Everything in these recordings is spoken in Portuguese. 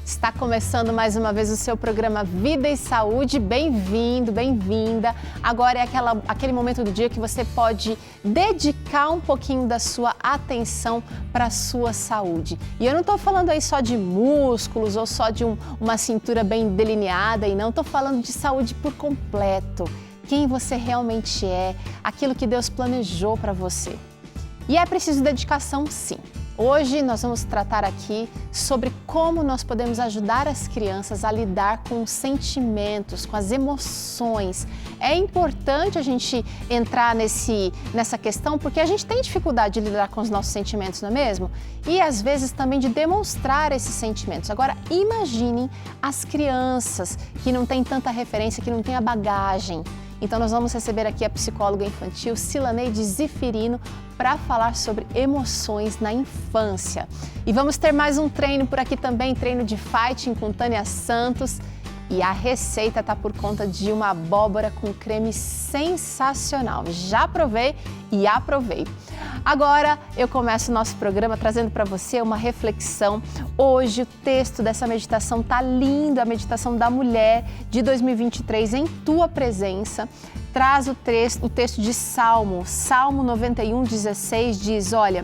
Está começando mais uma vez o seu programa Vida e Saúde. Bem-vindo, bem-vinda. Agora é aquele momento do dia que você pode dedicar um pouquinho da sua atenção para a sua saúde. E eu não estou falando aí só de músculos ou só de uma cintura bem delineada, e não estou falando de saúde por completo. Quem você realmente é, aquilo que Deus planejou para você. E é preciso dedicação, sim. Hoje nós vamos tratar aqui sobre como nós podemos ajudar as crianças a lidar com os sentimentos, com as emoções. É importante a gente entrar nessa questão porque a gente tem dificuldade de lidar com os nossos sentimentos, não é mesmo? E às vezes também de demonstrar esses sentimentos. Agora, imaginem as crianças que não têm tanta referência, que não têm a bagagem. Então nós vamos receber aqui a psicóloga infantil Silaneide Zifirino para falar sobre emoções na infância. E vamos ter mais um treino por aqui também, treino de fighting com Tânia Santos. E a receita está por conta de uma abóbora com creme sensacional. Já provei e aprovei. Agora eu começo o nosso programa trazendo para você uma reflexão. Hoje o texto dessa meditação tá lindo, a meditação da mulher de 2023 em tua presença. Traz o texto de Salmo 91:16 diz: olha,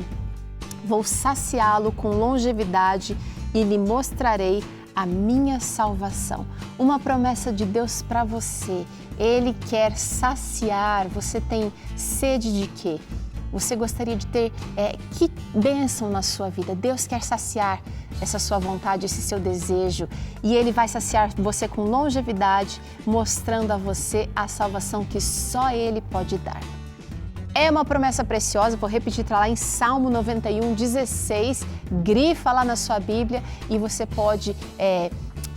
vou saciá-lo com longevidade e lhe mostrarei a minha salvação. Uma promessa de Deus para você. Ele quer saciar. Você tem sede de quê? Você gostaria de ter que bênção na sua vida? Deus quer saciar essa sua vontade, esse seu desejo. E Ele vai saciar você com longevidade, mostrando a você a salvação que só Ele pode dar. É uma promessa preciosa, vou repetir, está lá em Salmo 91:16, grifa lá na sua Bíblia e você pode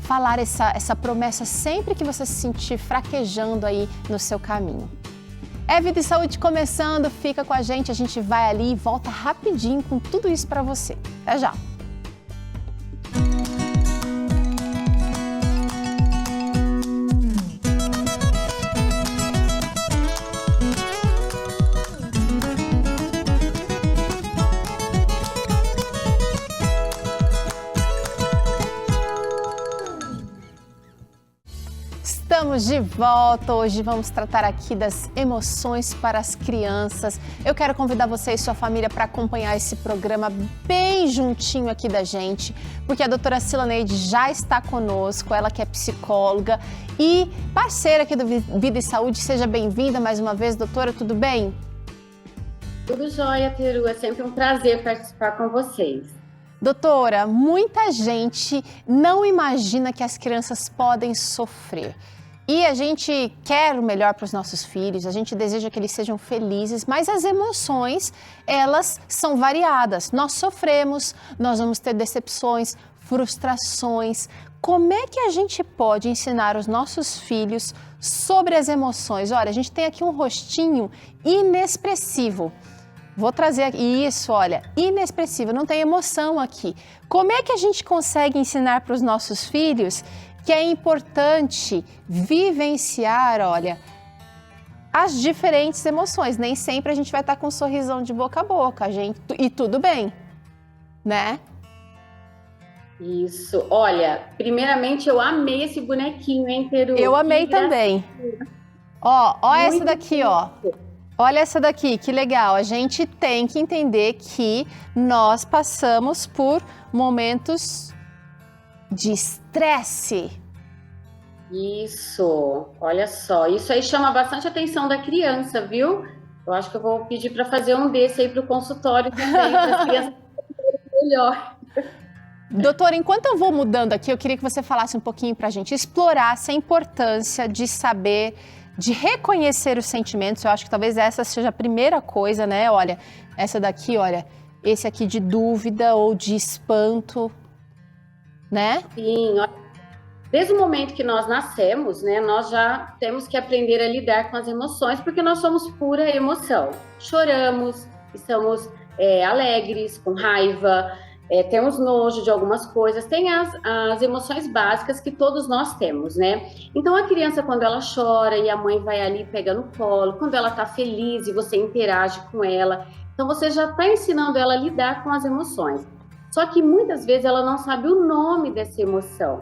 falar essa promessa sempre que você se sentir fraquejando aí no seu caminho. É Vida e Saúde começando, fica com a gente vai ali e volta rapidinho com tudo isso para você. Até já! Estamos de volta, hoje vamos tratar aqui das emoções para as crianças. Eu quero convidar você e sua família para acompanhar esse programa bem juntinho aqui da gente, porque a doutora Silaneide já está conosco, ela que é psicóloga e parceira aqui do Vida e Saúde. Seja bem-vinda mais uma vez, doutora, tudo bem? Tudo jóia, Peru, é sempre um prazer participar com vocês. Doutora, muita gente não imagina que as crianças podem sofrer. E a gente quer o melhor para os nossos filhos, a gente deseja que eles sejam felizes, mas as emoções, elas são variadas. Nós sofremos, nós vamos ter decepções, frustrações. Como é que a gente pode ensinar os nossos filhos sobre as emoções? Olha, a gente tem aqui um rostinho inexpressivo. Vou trazer aqui isso, olha, inexpressivo, não tem emoção aqui. Como é que a gente consegue ensinar para os nossos filhos que é importante vivenciar, olha, as diferentes emoções? Nem sempre a gente vai estar com um sorrisão de boca a boca, e tudo bem, né? Isso, olha, primeiramente eu amei esse bonequinho, hein, Peru? Eu amei também. Ó essa daqui, ó. Olha essa daqui, que legal. A gente tem que entender que nós passamos por momentos de estresse. Isso, olha só. Isso aí chama bastante atenção da criança, viu? Eu acho que eu vou pedir para fazer um desse aí para o consultório também, para as crianças melhor. Doutora, enquanto eu vou mudando aqui, eu queria que você falasse um pouquinho para a gente, explorasse a importância de saber, de reconhecer os sentimentos. Eu acho que talvez essa seja a primeira coisa, né? Olha, essa daqui, olha, esse aqui de dúvida ou de espanto, né? Sim, olha, desde o momento que nós nascemos, né, nós já temos que aprender a lidar com as emoções, porque nós somos pura emoção. Choramos, estamos alegres, com raiva, temos nojo de algumas coisas, tem as emoções básicas que todos nós temos, né? Então a criança, quando ela chora e a mãe vai ali pega no colo, quando ela tá feliz e você interage com ela, então você já está ensinando ela a lidar com as emoções. Só que muitas vezes ela não sabe o nome dessa emoção.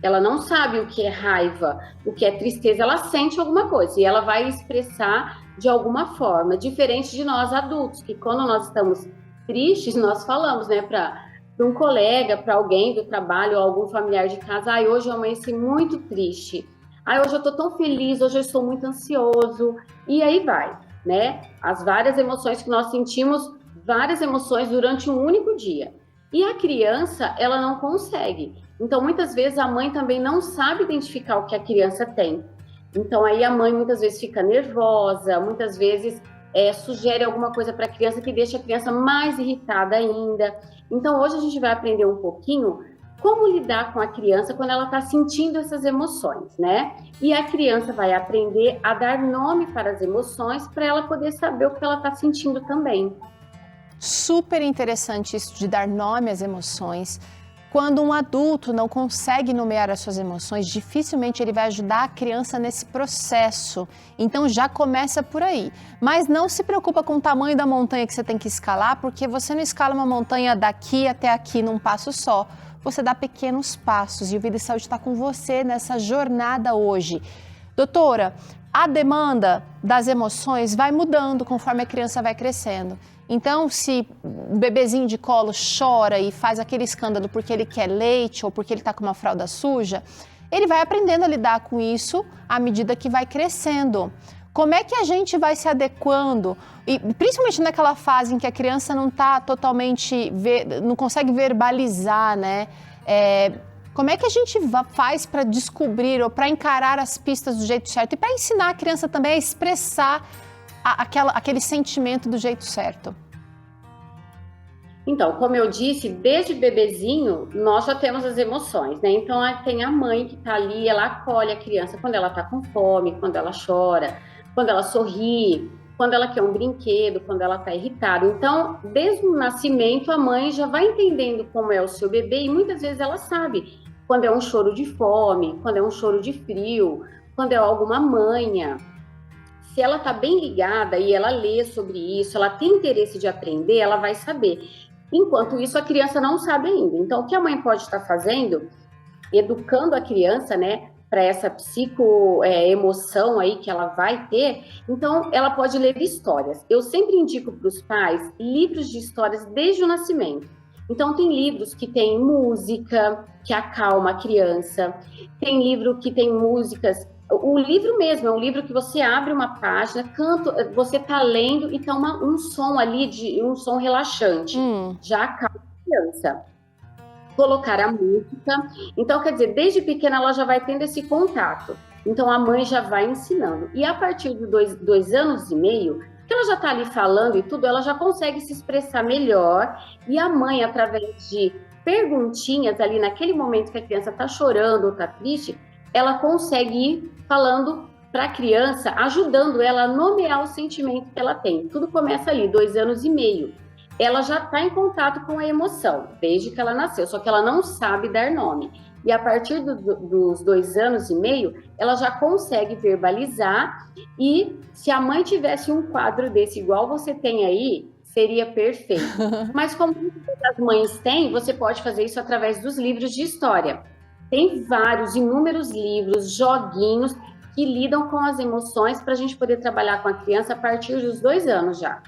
Ela não sabe o que é raiva, o que é tristeza, ela sente alguma coisa e ela vai expressar de alguma forma, diferente de nós adultos, que quando nós estamos tristes, nós falamos, né, para um colega, para alguém do trabalho ou algum familiar de casa, ai, hoje eu amanheci muito triste, ai, hoje eu estou tão feliz, hoje eu estou muito ansioso, e aí vai, né, as várias emoções que nós sentimos, várias emoções durante um único dia. E a criança, ela não consegue. Então, muitas vezes, a mãe também não sabe identificar o que a criança tem. Então, aí a mãe muitas vezes fica nervosa, muitas vezes sugere alguma coisa para a criança que deixa a criança mais irritada ainda. Então, hoje a gente vai aprender um pouquinho como lidar com a criança quando ela está sentindo essas emoções, né? E a criança vai aprender a dar nome para as emoções para ela poder saber o que ela está sentindo também. Super interessante isso de dar nome às emoções. Quando um adulto não consegue nomear as suas emoções, dificilmente ele vai ajudar a criança nesse processo. Então já começa por aí. Mas não se preocupa com o tamanho da montanha que você tem que escalar, porque você não escala uma montanha daqui até aqui num passo só. Você dá pequenos passos e o Vida e Saúde está com você nessa jornada hoje. Doutora, a demanda das emoções vai mudando conforme a criança vai crescendo. Então, se o bebezinho de colo chora e faz aquele escândalo porque ele quer leite ou porque ele está com uma fralda suja, ele vai aprendendo a lidar com isso à medida que vai crescendo. Como é que a gente vai se adequando, e principalmente naquela fase em que a criança não está totalmente, não consegue verbalizar, né? Como é que a gente faz para descobrir ou para encarar as pistas do jeito certo e para ensinar a criança também a expressar aquele sentimento do jeito certo? Então, como eu disse, desde bebezinho, nós já temos as emoções, né? Então, tem a mãe que tá ali, ela acolhe a criança quando ela tá com fome, quando ela chora, quando ela sorri, quando ela quer um brinquedo, quando ela tá irritada. Então, desde o nascimento, a mãe já vai entendendo como é o seu bebê e muitas vezes ela sabe quando é um choro de fome, quando é um choro de frio, quando é alguma manha. Se ela está bem ligada e ela lê sobre isso, ela tem interesse de aprender, ela vai saber. Enquanto isso, a criança não sabe ainda. Então, o que a mãe pode estar fazendo, educando a criança, né, para essa emoção aí que ela vai ter, então ela pode ler histórias. Eu sempre indico para os pais livros de histórias desde o nascimento. Então, tem livros que tem música, que acalma a criança, tem livro que tem músicas. O livro mesmo é um livro que você abre uma página, você está lendo e tá um som ali, um som relaxante. Já acalma a criança. Colocar a música. Então, quer dizer, desde pequena ela já vai tendo esse contato. Então, a mãe já vai ensinando. E a partir de 2 anos e meio, que ela já está ali falando e tudo, ela já consegue se expressar melhor. E a mãe, através de perguntinhas ali naquele momento que a criança está chorando ou está triste, ela consegue ir falando para a criança, ajudando ela a nomear o sentimento que ela tem. Tudo começa ali, 2 anos e meio. Ela já está em contato com a emoção, desde que ela nasceu, só que ela não sabe dar nome. E a partir dos 2 anos e meio, ela já consegue verbalizar e se a mãe tivesse um quadro desse igual você tem aí, seria perfeito. Mas como as mães têm, você pode fazer isso através dos livros de história. Tem inúmeros livros, joguinhos que lidam com as emoções para a gente poder trabalhar com a criança a partir dos 2 anos já.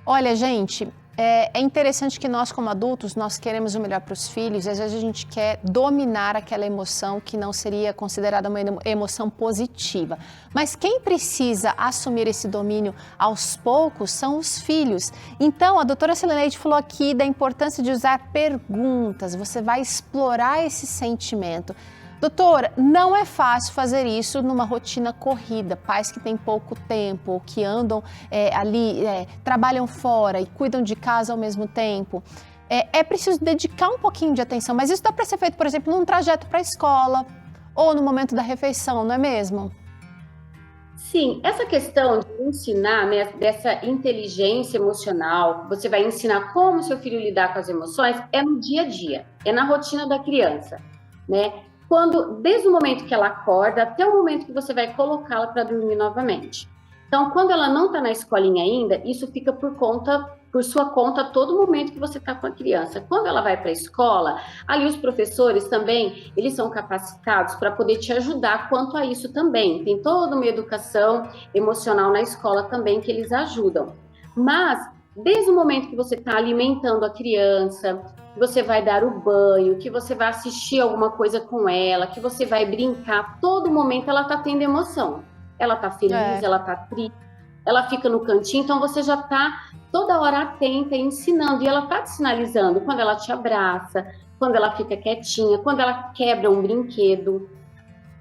Olha, gente, é interessante que nós como adultos, nós queremos o melhor para os filhos e às vezes a gente quer dominar aquela emoção que não seria considerada uma emoção positiva. Mas quem precisa assumir esse domínio aos poucos são os filhos. Então, a doutora Sileneide falou aqui da importância de usar perguntas, você vai explorar esse sentimento. Doutora, não é fácil fazer isso numa rotina corrida. Pais que têm pouco tempo, ou que andam trabalham fora e cuidam de casa ao mesmo tempo. É preciso dedicar um pouquinho de atenção, mas isso dá para ser feito, por exemplo, num trajeto para a escola ou no momento da refeição, não é mesmo? Sim, essa questão de ensinar, né, dessa inteligência emocional, você vai ensinar como seu filho lidar com as emoções, é no dia a dia, é na rotina da criança, né? Desde o momento que ela acorda até o momento que você vai colocá-la para dormir novamente. Então, quando ela não está na escolinha ainda, isso fica por sua conta a todo momento que você está com a criança. Quando ela vai para a escola, ali os professores também, eles são capacitados para poder te ajudar quanto a isso também. Tem toda uma educação emocional na escola também que eles ajudam. Mas, desde o momento que você está alimentando a criança, que você vai dar o banho, que você vai assistir alguma coisa com ela, que você vai brincar, todo momento ela está tendo emoção. Ela está feliz, ela está triste, ela fica no cantinho, então você já está toda hora atenta, ensinando, e ela está te sinalizando quando ela te abraça, quando ela fica quietinha, quando ela quebra um brinquedo.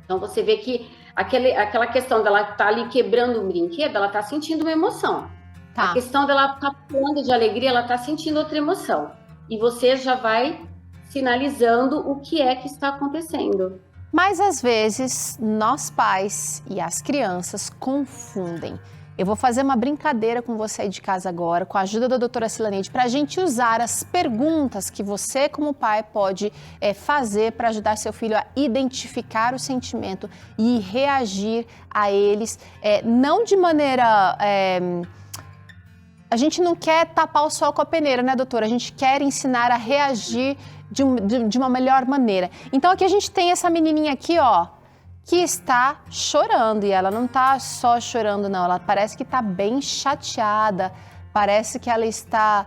Então você vê que aquela questão dela estar ali quebrando um brinquedo, ela está sentindo uma emoção. A questão dela estar pulando de alegria, ela está sentindo outra emoção. E você já vai sinalizando o que é que está acontecendo. Mas às vezes nós pais e as crianças confundem. Eu vou fazer uma brincadeira com você aí de casa agora, com a ajuda da doutora Cilaneide, para a gente usar as perguntas que você, como pai, pode fazer para ajudar seu filho a identificar o sentimento e reagir a eles, não de maneira... A gente não quer tapar o sol com a peneira, né, doutora? A gente quer ensinar a reagir de uma melhor maneira. Então, aqui a gente tem essa menininha aqui, ó, que está chorando. E ela não está só chorando, não. Ela parece que está bem chateada. Parece que ela está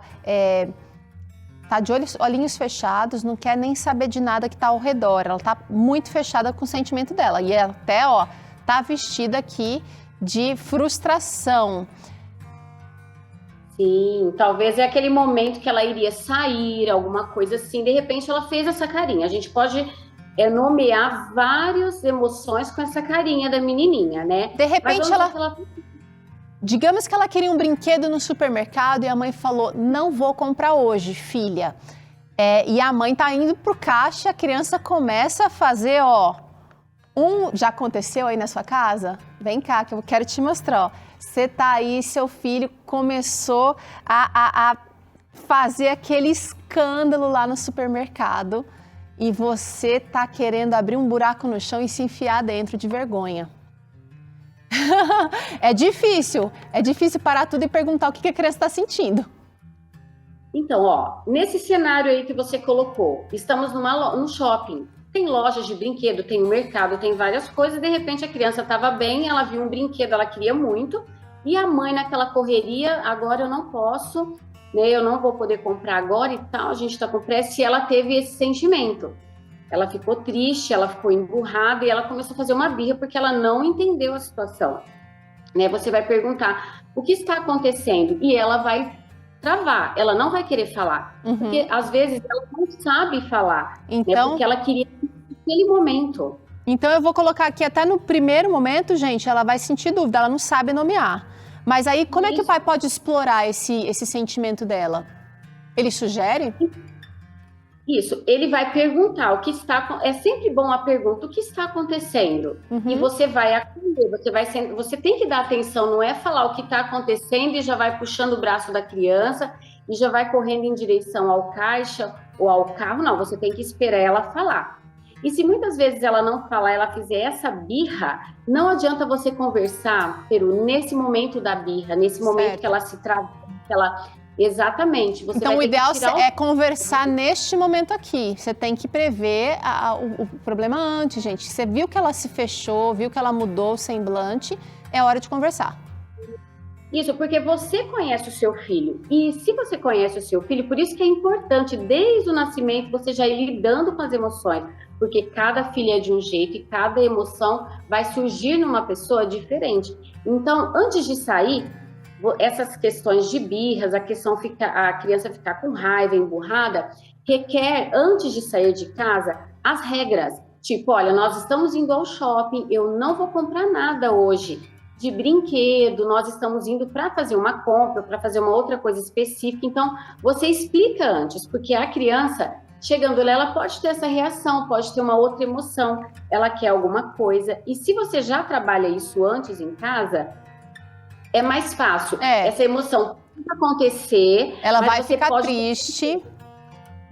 de olhinhos fechados, não quer nem saber de nada que está ao redor. Ela está muito fechada com o sentimento dela. E ela até, ó, está vestida aqui de frustração. Sim, talvez é aquele momento que ela iria sair, alguma coisa assim, de repente ela fez essa carinha. A gente pode nomear várias emoções com essa carinha da menininha, né? De repente digamos que ela queria um brinquedo no supermercado e a mãe falou, não vou comprar hoje, filha. E a mãe tá indo pro caixa, a criança começa a fazer, ó, já aconteceu aí na sua casa? Vem cá que eu quero te mostrar, ó. Você tá aí, seu filho começou a fazer aquele escândalo lá no supermercado e você tá querendo abrir um buraco no chão e se enfiar dentro de vergonha. É difícil parar tudo e perguntar o que a criança está sentindo. Então, ó, nesse cenário aí que você colocou, estamos num shopping. Tem lojas de brinquedo, tem um mercado, tem várias coisas. De repente a criança estava bem, ela viu um brinquedo, ela queria muito. E a mãe naquela correria, agora eu não posso, né? Eu não vou poder comprar agora e tal. A gente está com pressa e ela teve esse sentimento. Ela ficou triste, ela ficou emburrada e ela começou a fazer uma birra porque ela não entendeu a situação. Né? Você vai perguntar o que está acontecendo e ela vai travar, ela não vai querer falar, porque às vezes ela não sabe falar, então, né? Porque ela queria naquele momento. Então eu vou colocar aqui até no primeiro momento, gente, ela vai sentir dúvida, ela não sabe nomear. Mas aí como é que o pai pode explorar esse sentimento dela? Ele sugere? Isso, ele vai perguntar o que está... É sempre bom a pergunta, o que está acontecendo? E você vai atender, você tem que dar atenção, não é falar o que está acontecendo e já vai puxando o braço da criança e já vai correndo em direção ao caixa ou ao carro, não, você tem que esperar ela falar. E se muitas vezes ela não falar, ela fizer essa birra, não adianta você conversar, Peru, nesse momento da birra, nesse momento que ela se trava, que ela... Exatamente. Você então, o ideal é conversar neste momento aqui. Você tem que prever o problema antes, gente. Você viu que ela se fechou, viu que ela mudou o semblante, é hora de conversar. Isso, porque você conhece o seu filho. E se você conhece o seu filho, por isso que é importante, desde o nascimento, você já ir lidando com as emoções. Porque cada filho é de um jeito e cada emoção vai surgir numa pessoa diferente. Então, antes de sair... essas questões de birras, a criança ficar com raiva, emburrada, requer, antes de sair de casa, as regras. Tipo, olha, nós estamos indo ao shopping, eu não vou comprar nada hoje de brinquedo, nós estamos indo para fazer uma compra, para fazer uma outra coisa específica. Então, você explica antes, porque a criança, chegando lá, ela pode ter essa reação, pode ter uma outra emoção, ela quer alguma coisa. E se você já trabalha isso antes em casa... é mais fácil. Essa emoção pode acontecer. Ela vai ficar triste.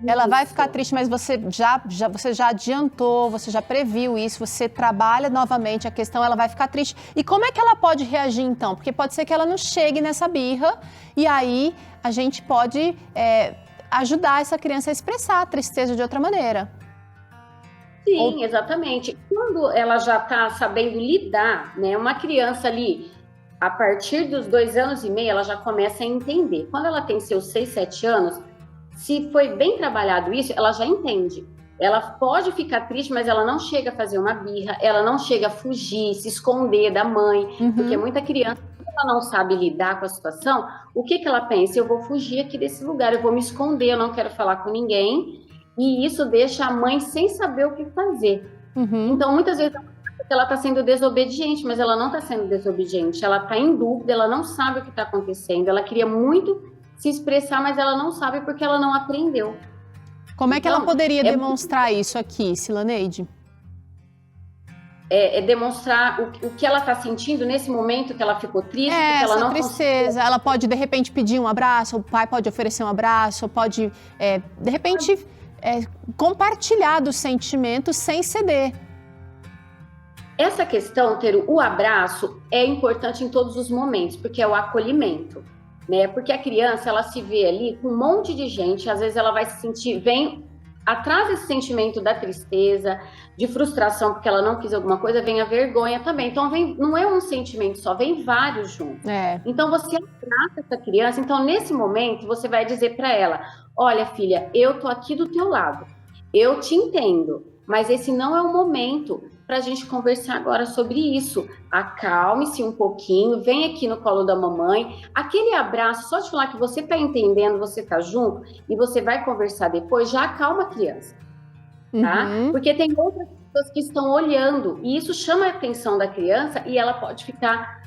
ela vai Isso. ficar triste, mas você já adiantou, você já previu isso, você trabalha novamente a questão, ela vai ficar triste. E como é que ela pode reagir então? Porque pode ser que ela não chegue nessa birra e aí a gente pode ajudar essa criança a expressar a tristeza de outra maneira. Sim, exatamente. Quando ela já está sabendo lidar, né? Uma criança ali, a partir dos 2 anos e meio, ela já começa a entender. Quando ela tem seus 6, 7 anos, se foi bem trabalhado isso, ela já entende. Ela pode ficar triste, mas ela não chega a fazer uma birra, ela não chega a fugir, se esconder da mãe, porque muita criança, ela não sabe lidar com a situação, o que ela pensa? Eu vou fugir aqui desse lugar, eu vou me esconder, eu não quero falar com ninguém, e isso deixa a mãe sem saber o que fazer. Então, muitas vezes, ela está sendo desobediente, mas ela não está sendo desobediente, ela está em dúvida, ela não sabe o que está acontecendo, ela queria muito se expressar, mas ela não sabe porque ela não aprendeu. Como é que ela poderia demonstrar isso aqui, Silaneide? Demonstrar o que ela está sentindo nesse momento que ela ficou triste, porque ela essa não tristeza. conseguiu. Ela pode, de repente, pedir um abraço, o pai pode oferecer um abraço, pode, de repente, compartilhar dos sentimentos sem ceder. Essa questão, ter o abraço, é importante em todos os momentos, porque é o acolhimento, né? Porque a criança, ela se vê ali com um monte de gente, às vezes ela vai se sentir, vem atrás desse sentimento da tristeza, de frustração, porque ela não quis alguma coisa, vem a vergonha também. Então, não é um sentimento só, vem vários juntos. Então, você abraça essa criança, então, nesse momento, você vai dizer para ela, olha, filha, eu tô aqui do teu lado, eu te entendo, mas esse não é o momento para a gente conversar agora sobre isso. Acalme-se um pouquinho, vem aqui no colo da mamãe. Aquele abraço, só de falar que você está entendendo, você está junto, e você vai conversar depois, já acalma a criança, tá? Porque tem outras pessoas que estão olhando, e isso chama a atenção da criança, e ela pode ficar...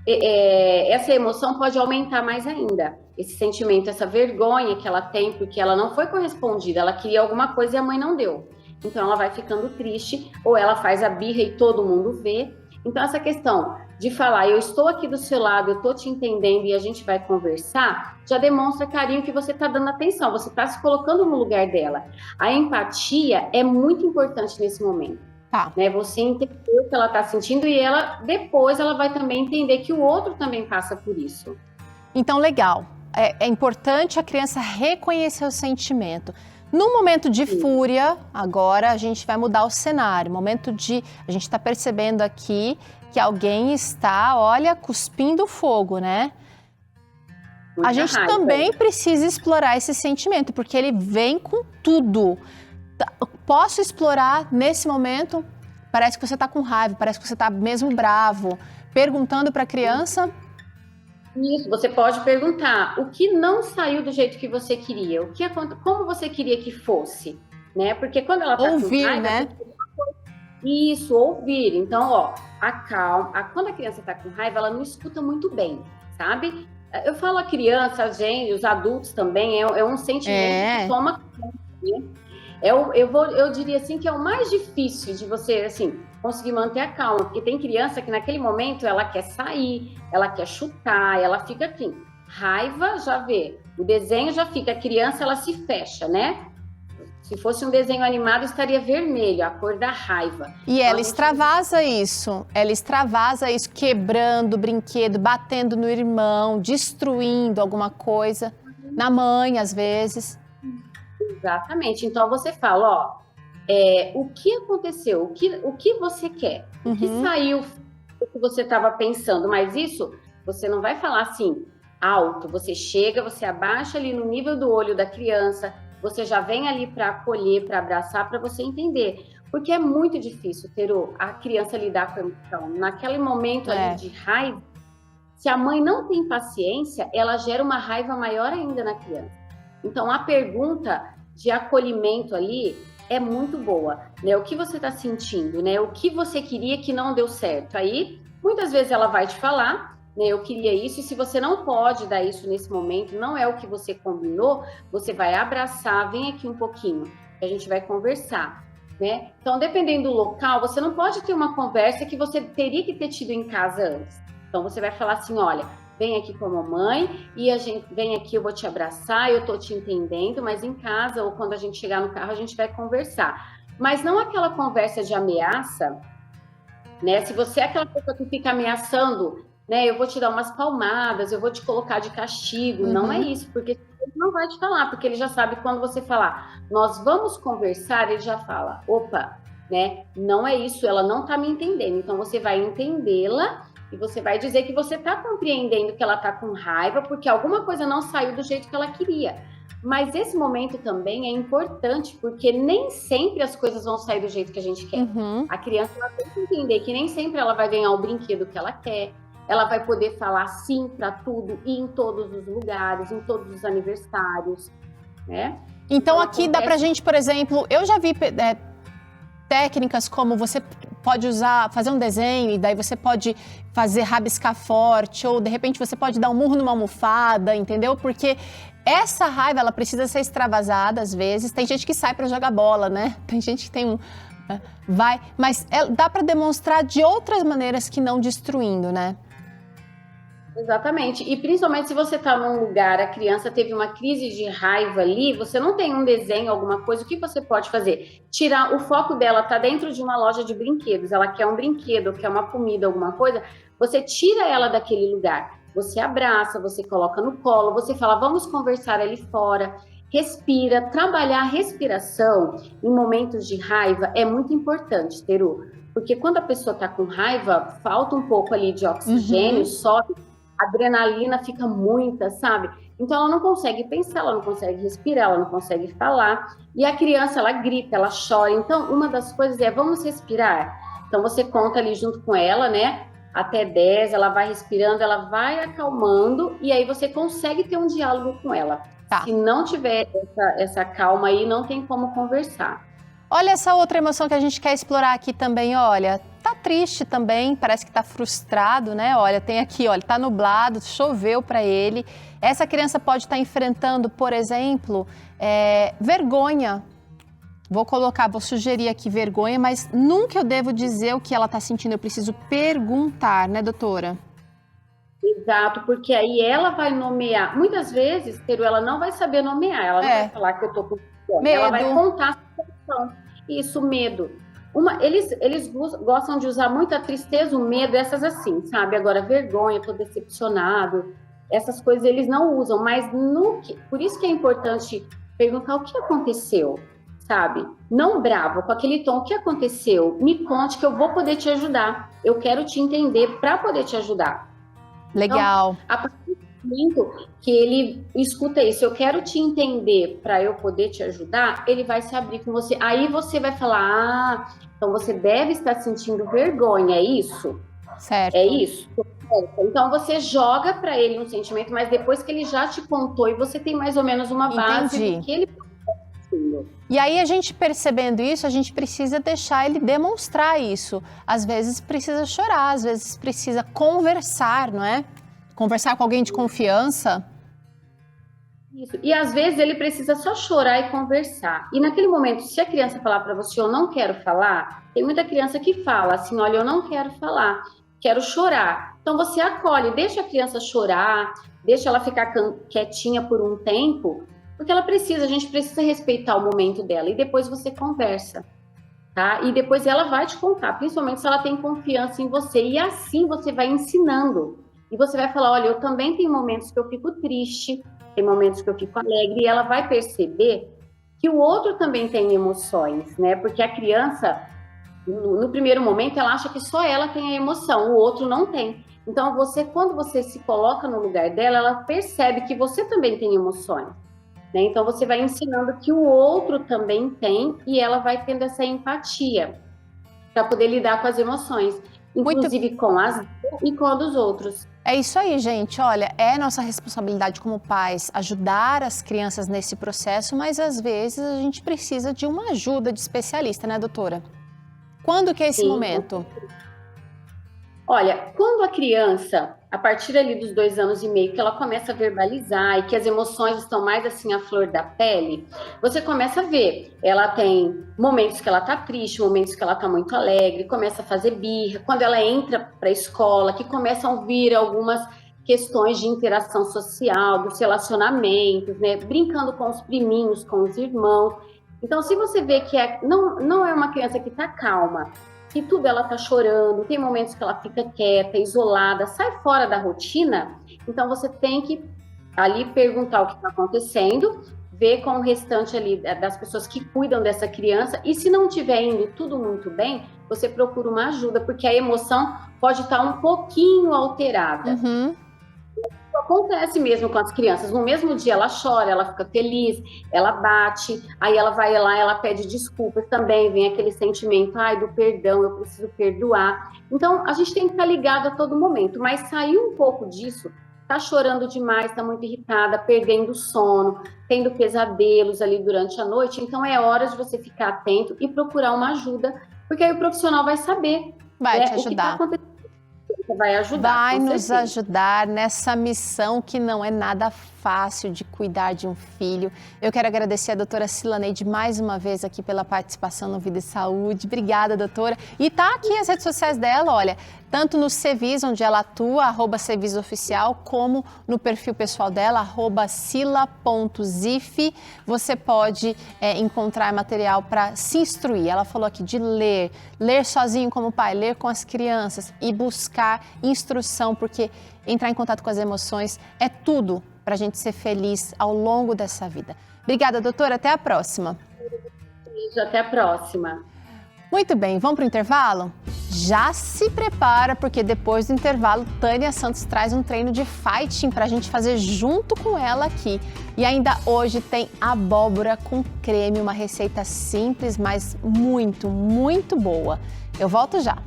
essa emoção pode aumentar mais ainda. Esse sentimento, essa vergonha que ela tem, porque ela não foi correspondida, ela queria alguma coisa e a mãe não deu. Então, ela vai ficando triste, ou ela faz a birra e todo mundo vê. Então, essa questão de falar, eu estou aqui do seu lado, eu estou te entendendo e a gente vai conversar, já demonstra carinho que você está dando atenção, você está se colocando no lugar dela. A empatia é muito importante nesse momento. Né? Você entender o que ela está sentindo e depois ela vai também entender que o outro também passa por isso. Então, legal. É importante a criança reconhecer o sentimento. No momento de fúria, agora a gente vai mudar o cenário. A gente está percebendo aqui que alguém está, olha, cuspindo fogo, né? A gente também precisa explorar esse sentimento, porque ele vem com tudo. Posso explorar nesse momento? Parece que você está com raiva, parece que você está mesmo bravo. Perguntando para a criança... Isso, você pode perguntar o que não saiu do jeito que você queria, como você queria que fosse, né? Porque quando ela tá ouvir, com raiva, né? Isso, ouvir. Então, ó, quando a criança tá com raiva, ela não escuta muito bem, sabe? Eu falo a criança, os adultos também, é um sentimento que toma conta, né? Eu diria assim que é o mais difícil de você, assim, conseguir manter a calma, porque tem criança que naquele momento ela quer sair, ela quer chutar, ela fica assim, raiva, já vê, o desenho já fica, a criança ela se fecha, né? Se fosse um desenho animado estaria vermelho, a cor da raiva. E ela extravasa isso, quebrando o brinquedo, batendo no irmão, destruindo alguma coisa, na mãe às vezes. Exatamente. Então você fala, ó, o que aconteceu? O que você quer? O que saiu do que você estava pensando? Mas isso você não vai falar assim alto. Você chega, você abaixa ali no nível do olho da criança. Você já vem ali para acolher, para abraçar, para você entender. Porque é muito difícil ter a criança lidar com a emoção. Naquele momento ali de raiva, se a mãe não tem paciência, ela gera uma raiva maior ainda na criança. Então a pergunta de acolhimento ali é muito boa, né? O que você está sentindo, né? O que você queria que não deu certo? Aí, muitas vezes ela vai te falar, né? Eu queria isso, e se você não pode dar isso nesse momento, não é o que você combinou, você vai abraçar, vem aqui um pouquinho, que a gente vai conversar, né? Então, dependendo do local, você não pode ter uma conversa que você teria que ter tido em casa antes. Então, você vai falar assim, olha, vem aqui com a mamãe e a gente vem aqui, eu vou te abraçar, eu tô te entendendo, mas em casa ou quando a gente chegar no carro a gente vai conversar. Mas não aquela conversa de ameaça, né? Se você é aquela pessoa que fica ameaçando, né? Eu vou te dar umas palmadas, eu vou te colocar de castigo. Não é isso, porque ele não vai te falar, porque ele já sabe que quando você falar, nós vamos conversar, ele já fala, opa, né? Não é isso, ela não tá me entendendo. Então você vai entendê-la e você vai dizer que você tá compreendendo que ela tá com raiva porque alguma coisa não saiu do jeito que ela queria. Mas esse momento também é importante, porque nem sempre as coisas vão sair do jeito que a gente quer. A criança ela tem que entender que nem sempre ela vai ganhar o brinquedo que ela quer, ela vai poder falar sim para tudo e em todos os lugares, em todos os aniversários, né? Então aqui dá pra gente, por exemplo, eu já vi técnicas como você pode usar, fazer um desenho e daí você pode fazer rabiscar forte ou de repente você pode dar um murro numa almofada, entendeu? Porque essa raiva, ela precisa ser extravasada às vezes. Tem gente que sai para jogar bola, né? Tem gente que tem mas dá para demonstrar de outras maneiras que não destruindo, né? Exatamente. E principalmente se você está num lugar, a criança teve uma crise de raiva ali, você não tem um desenho, alguma coisa, o que você pode fazer? Tirar o foco dela, tá dentro de uma loja de brinquedos, ela quer um brinquedo, quer uma comida, alguma coisa, você tira ela daquele lugar. Você abraça, você coloca no colo, você fala, vamos conversar ali fora, respira. Trabalhar a respiração em momentos de raiva é muito importante, Teru, porque quando a pessoa está com raiva, falta um pouco ali de oxigênio, sobe, a adrenalina fica muita, sabe? Então ela não consegue pensar, ela não consegue respirar, ela não consegue falar, e a criança, ela grita, ela chora. Então uma das coisas é, vamos respirar. Então você conta ali junto com ela, né? Até 10, ela vai respirando, ela vai acalmando, e aí você consegue ter um diálogo com ela. Tá. Se não tiver essa calma aí, não tem como conversar. Olha essa outra emoção que a gente quer explorar aqui também, olha, tá triste também, parece que tá frustrado, né? Olha, tem aqui, olha, tá nublado, choveu para ele. Essa criança pode estar enfrentando, por exemplo, vergonha. Vou sugerir aqui vergonha, mas nunca eu devo dizer o que ela está sentindo, eu preciso perguntar, né, doutora? Exato, porque aí ela vai nomear. Muitas vezes, Teru, ela não vai saber nomear, ela não vai falar que eu tô com fome, ela vai contar a situação. Isso, medo. Eles gostam de usar muito a tristeza, o medo, essas assim, sabe? Agora, vergonha, tô decepcionado, essas coisas eles não usam, mas por isso que é importante perguntar o que aconteceu. Sabe? Não bravo, com aquele tom, o que aconteceu? Me conte que eu vou poder te ajudar. Eu quero te entender para poder te ajudar. Legal. Então, a partir do momento que ele escuta isso, eu quero te entender para eu poder te ajudar, ele vai se abrir com você. Aí você vai falar, então você deve estar sentindo vergonha, é isso? Certo. É isso? Então você joga para ele um sentimento, mas depois que ele já te contou e você tem mais ou menos uma base do que ele... E aí a gente percebendo isso, a gente precisa deixar ele demonstrar isso. Às vezes precisa chorar, às vezes precisa conversar, não é? Conversar com alguém de confiança. Isso. E às vezes ele precisa só chorar e conversar. E naquele momento, se a criança falar para você, eu não quero falar, tem muita criança que fala assim, olha, eu não quero falar, quero chorar. Então você acolhe, deixa a criança chorar, deixa ela ficar quietinha por um tempo, porque a gente precisa respeitar o momento dela, e depois você conversa, tá? E depois ela vai te contar, principalmente se ela tem confiança em você, e assim você vai ensinando, e você vai falar, olha, eu também tenho momentos que eu fico triste, tem momentos que eu fico alegre, e ela vai perceber que o outro também tem emoções, né? Porque a criança, no primeiro momento, ela acha que só ela tem a emoção, o outro não tem. Então, quando você se coloca no lugar dela, ela percebe que você também tem emoções. Então, você vai ensinando que o outro também tem e ela vai tendo essa empatia para poder lidar com as emoções, inclusive com as e com a dos outros. É isso aí, gente. Olha, é nossa responsabilidade como pais ajudar as crianças nesse processo, mas às vezes a gente precisa de uma ajuda de especialista, né, doutora? Quando que é esse momento? Olha, quando a criança, a partir ali dos 2 anos e meio, que ela começa a verbalizar e que as emoções estão mais assim à flor da pele, você começa a ver, ela tem momentos que ela tá triste, momentos que ela tá muito alegre, começa a fazer birra, quando ela entra para a escola, que começam a vir algumas questões de interação social, dos relacionamentos, né? Brincando com os priminhos, com os irmãos. Então, se você vê que não é uma criança que está calma, que tudo ela está chorando, tem momentos que ela fica quieta, isolada, sai fora da rotina, então você tem que ali perguntar o que está acontecendo, ver com o restante ali das pessoas que cuidam dessa criança, e se não estiver indo tudo muito bem, você procura uma ajuda, porque a emoção pode estar um pouquinho alterada. Uhum. Isso acontece mesmo com as crianças. No mesmo dia ela chora, ela fica feliz, ela bate, aí ela vai lá, ela pede desculpas também, vem aquele sentimento, do perdão, eu preciso perdoar. Então, a gente tem que estar ligado a todo momento, mas sair um pouco disso, tá chorando demais, tá muito irritada, perdendo o sono, tendo pesadelos ali durante a noite, então é hora de você ficar atento e procurar uma ajuda, porque aí o profissional vai saber, vai te o que está ajudar. acontecendo. Vai ajudar. Vai nos ajudar nessa missão que não é nada fácil de cuidar de um filho. Eu quero agradecer a doutora Cilaneide mais uma vez aqui pela participação no Vida e Saúde. Obrigada, doutora. E tá aqui as redes sociais dela, olha, tanto no Cevis, onde ela atua, @CevisOficial, como no perfil pessoal dela, @sila.zif. Você pode encontrar material para se instruir. Ela falou aqui de ler sozinho como pai, ler com as crianças e buscar instrução, porque entrar em contato com as emoções é tudo para a gente ser feliz ao longo dessa vida. Obrigada, doutora. Até a próxima. Até a próxima. Muito bem, vamos para o intervalo? Já se prepara, porque depois do intervalo, Tânia Santos traz um treino de fighting para a gente fazer junto com ela aqui. E ainda hoje tem abóbora com creme, uma receita simples, mas muito, muito boa. Eu volto já.